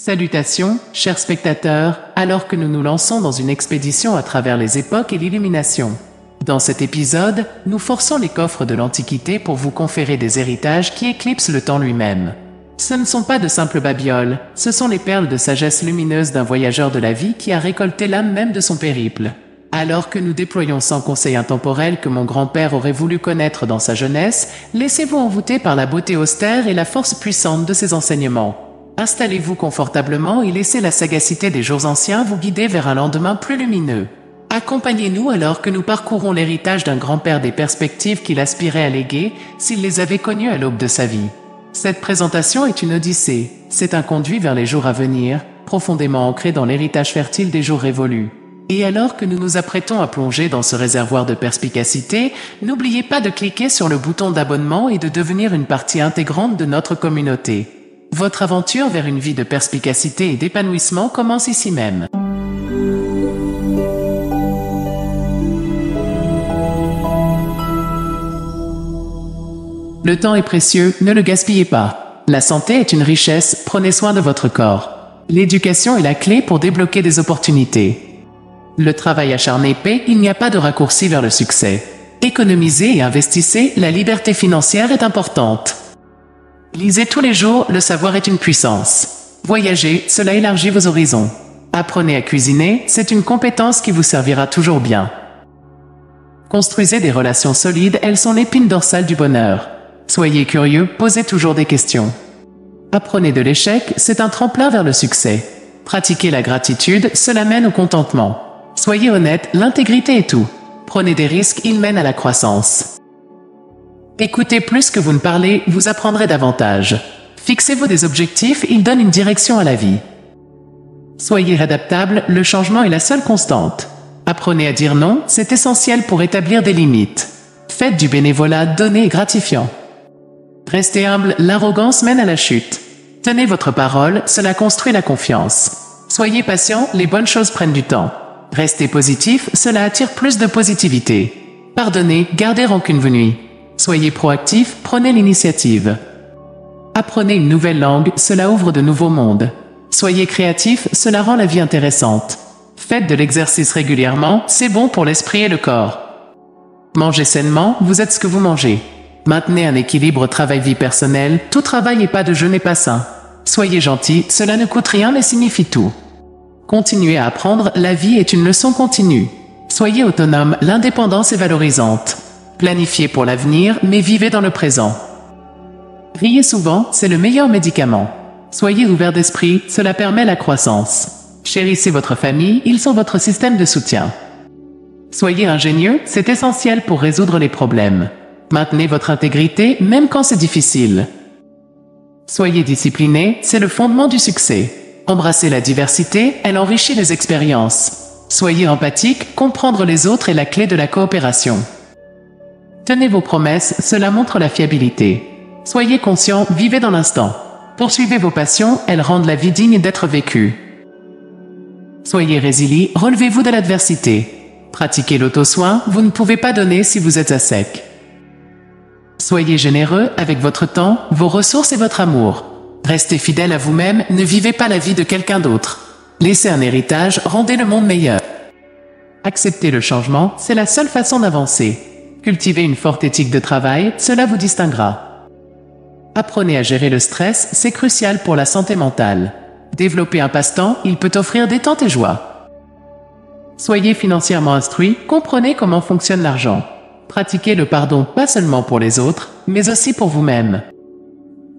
Salutations, chers spectateurs, alors que nous nous lançons dans une expédition à travers les époques et l'illumination. Dans cet épisode, nous forçons les coffres de l'Antiquité pour vous conférer des héritages qui éclipsent le temps lui-même. Ce ne sont pas de simples babioles, ce sont les perles de sagesse lumineuse d'un voyageur de la vie qui a récolté l'âme même de son périple. Alors que nous déployons 100 conseils intemporels que mon grand-père aurait voulu connaître dans sa jeunesse, laissez-vous envoûter par la beauté austère et la force puissante de ses enseignements. Installez-vous confortablement et laissez la sagacité des jours anciens vous guider vers un lendemain plus lumineux. Accompagnez-nous alors que nous parcourons l'héritage d'un grand-père des perspectives qu'il aspirait à léguer s'il les avait connues à l'aube de sa vie. Cette présentation est une odyssée, c'est un conduit vers les jours à venir, profondément ancré dans l'héritage fertile des jours révolus. Et alors que nous nous apprêtons à plonger dans ce réservoir de perspicacité, n'oubliez pas de cliquer sur le bouton d'abonnement et de devenir une partie intégrante de notre communauté. Votre aventure vers une vie de perspicacité et d'épanouissement commence ici même. Le temps est précieux, ne le gaspillez pas. La santé est une richesse, prenez soin de votre corps. L'éducation est la clé pour débloquer des opportunités. Le travail acharné paie, il n'y a pas de raccourci vers le succès. Économisez et investissez, la liberté financière est importante. Lisez tous les jours, le savoir est une puissance. Voyagez, cela élargit vos horizons. Apprenez à cuisiner, c'est une compétence qui vous servira toujours bien. Construisez des relations solides, elles sont l'épine dorsale du bonheur. Soyez curieux, posez toujours des questions. Apprenez de l'échec, c'est un tremplin vers le succès. Pratiquez la gratitude, cela mène au contentement. Soyez honnête, l'intégrité est tout. Prenez des risques, ils mènent à la croissance. Écoutez plus que vous ne parlez, vous apprendrez davantage. Fixez-vous des objectifs, ils donnent une direction à la vie. Soyez adaptable, le changement est la seule constante. Apprenez à dire non, c'est essentiel pour établir des limites. Faites du bénévolat, donné et gratifiant. Restez humble, l'arrogance mène à la chute. Tenez votre parole, cela construit la confiance. Soyez patient, les bonnes choses prennent du temps. Restez positif, cela attire plus de positivité. Pardonnez, gardez rancune vos nuits. Soyez proactif, prenez l'initiative. Apprenez une nouvelle langue, cela ouvre de nouveaux mondes. Soyez créatif, cela rend la vie intéressante. Faites de l'exercice régulièrement, c'est bon pour l'esprit et le corps. Mangez sainement, vous êtes ce que vous mangez. Maintenez un équilibre travail-vie personnelle, tout travail et pas de jeu n'est pas sain. Soyez gentil, cela ne coûte rien mais signifie tout. Continuez à apprendre, la vie est une leçon continue. Soyez autonome, l'indépendance est valorisante. Planifiez pour l'avenir, mais vivez dans le présent. Riez souvent, c'est le meilleur médicament. Soyez ouvert d'esprit, cela permet la croissance. Chérissez votre famille, ils sont votre système de soutien. Soyez ingénieux, c'est essentiel pour résoudre les problèmes. Maintenez votre intégrité, même quand c'est difficile. Soyez discipliné, c'est le fondement du succès. Embrassez la diversité, elle enrichit les expériences. Soyez empathique, comprendre les autres est la clé de la coopération. Tenez vos promesses, cela montre la fiabilité. Soyez conscient, vivez dans l'instant. Poursuivez vos passions, elles rendent la vie digne d'être vécue. Soyez résilient, relevez-vous de l'adversité. Pratiquez l'auto-soin, vous ne pouvez pas donner si vous êtes à sec. Soyez généreux avec votre temps, vos ressources et votre amour. Restez fidèle à vous-même, ne vivez pas la vie de quelqu'un d'autre. Laissez un héritage, rendez le monde meilleur. Acceptez le changement, c'est la seule façon d'avancer. Cultivez une forte éthique de travail, cela vous distinguera. Apprenez à gérer le stress, c'est crucial pour la santé mentale. Développez un passe-temps, il peut offrir détente et joie. Soyez financièrement instruit, comprenez comment fonctionne l'argent. Pratiquez le pardon, pas seulement pour les autres, mais aussi pour vous-même.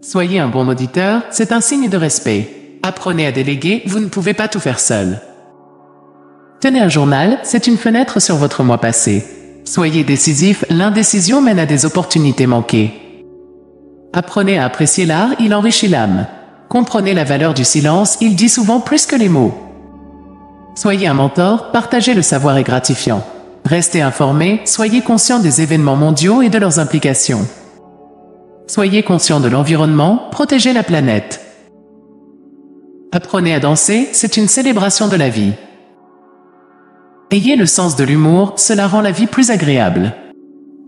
Soyez un bon auditeur, c'est un signe de respect. Apprenez à déléguer, vous ne pouvez pas tout faire seul. Tenez un journal, c'est une fenêtre sur votre mois passé. Soyez décisif, l'indécision mène à des opportunités manquées. Apprenez à apprécier l'art, il enrichit l'âme. Comprenez la valeur du silence, il dit souvent plus que les mots. Soyez un mentor, partagez le savoir est gratifiant. Restez informé, soyez conscient des événements mondiaux et de leurs implications. Soyez conscient de l'environnement, protégez la planète. Apprenez à danser, c'est une célébration de la vie. Ayez le sens de l'humour, cela rend la vie plus agréable.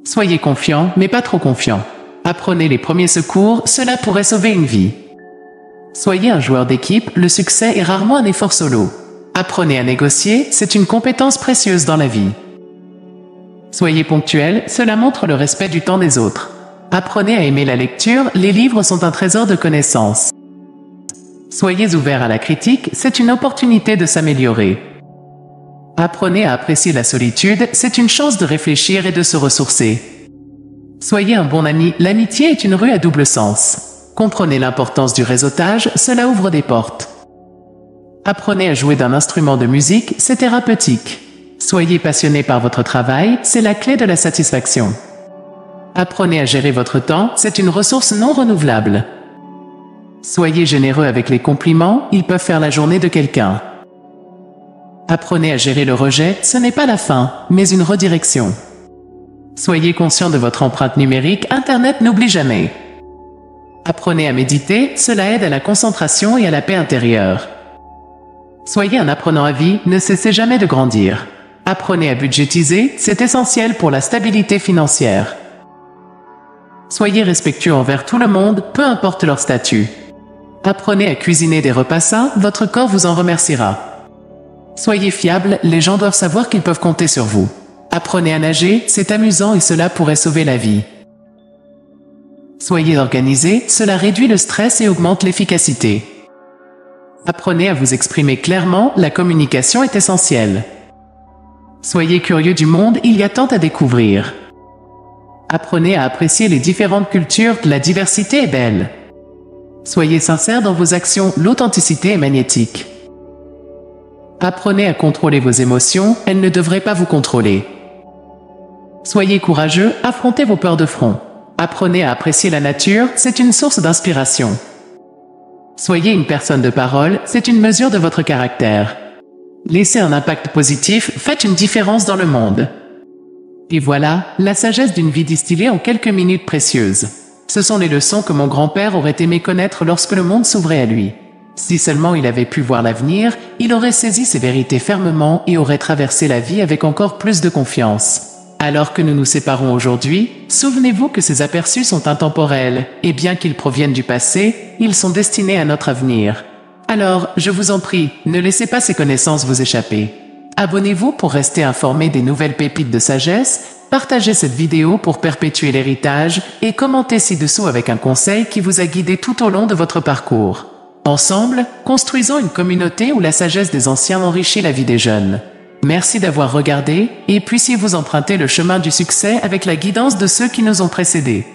Soyez confiant, mais pas trop confiant. Apprenez les premiers secours, cela pourrait sauver une vie. Soyez un joueur d'équipe, le succès est rarement un effort solo. Apprenez à négocier, c'est une compétence précieuse dans la vie. Soyez ponctuel, cela montre le respect du temps des autres. Apprenez à aimer la lecture, les livres sont un trésor de connaissances. Soyez ouvert à la critique, c'est une opportunité de s'améliorer. Apprenez à apprécier la solitude, c'est une chance de réfléchir et de se ressourcer. Soyez un bon ami, l'amitié est une rue à double sens. Comprenez l'importance du réseautage, cela ouvre des portes. Apprenez à jouer d'un instrument de musique, c'est thérapeutique. Soyez passionné par votre travail, c'est la clé de la satisfaction. Apprenez à gérer votre temps, c'est une ressource non renouvelable. Soyez généreux avec les compliments, ils peuvent faire la journée de quelqu'un. Apprenez à gérer le rejet, ce n'est pas la fin, mais une redirection. Soyez conscient de votre empreinte numérique, Internet n'oublie jamais. Apprenez à méditer, cela aide à la concentration et à la paix intérieure. Soyez un apprenant à vie, ne cessez jamais de grandir. Apprenez à budgétiser, c'est essentiel pour la stabilité financière. Soyez respectueux envers tout le monde, peu importe leur statut. Apprenez à cuisiner des repas sains, votre corps vous en remerciera. Soyez fiable, les gens doivent savoir qu'ils peuvent compter sur vous. Apprenez à nager, c'est amusant et cela pourrait sauver la vie. Soyez organisé, cela réduit le stress et augmente l'efficacité. Apprenez à vous exprimer clairement, la communication est essentielle. Soyez curieux du monde, il y a tant à découvrir. Apprenez à apprécier les différentes cultures, la diversité est belle. Soyez sincère dans vos actions, l'authenticité est magnétique. Apprenez à contrôler vos émotions, elles ne devraient pas vous contrôler. Soyez courageux, affrontez vos peurs de front. Apprenez à apprécier la nature, c'est une source d'inspiration. Soyez une personne de parole, c'est une mesure de votre caractère. Laissez un impact positif, faites une différence dans le monde. Et voilà, la sagesse d'une vie distillée en quelques minutes précieuses. Ce sont les leçons que mon grand-père aurait aimé connaître lorsque le monde s'ouvrait à lui. Si seulement il avait pu voir l'avenir, il aurait saisi ces vérités fermement et aurait traversé la vie avec encore plus de confiance. Alors que nous nous séparons aujourd'hui, souvenez-vous que ces aperçus sont intemporels, et bien qu'ils proviennent du passé, ils sont destinés à notre avenir. Alors, je vous en prie, ne laissez pas ces connaissances vous échapper. Abonnez-vous pour rester informé des nouvelles pépites de sagesse, partagez cette vidéo pour perpétuer l'héritage, et commentez ci-dessous avec un conseil qui vous a guidé tout au long de votre parcours. Ensemble, construisons une communauté où la sagesse des anciens enrichit la vie des jeunes. Merci d'avoir regardé, et puissiez-vous emprunter le chemin du succès avec la guidance de ceux qui nous ont précédés.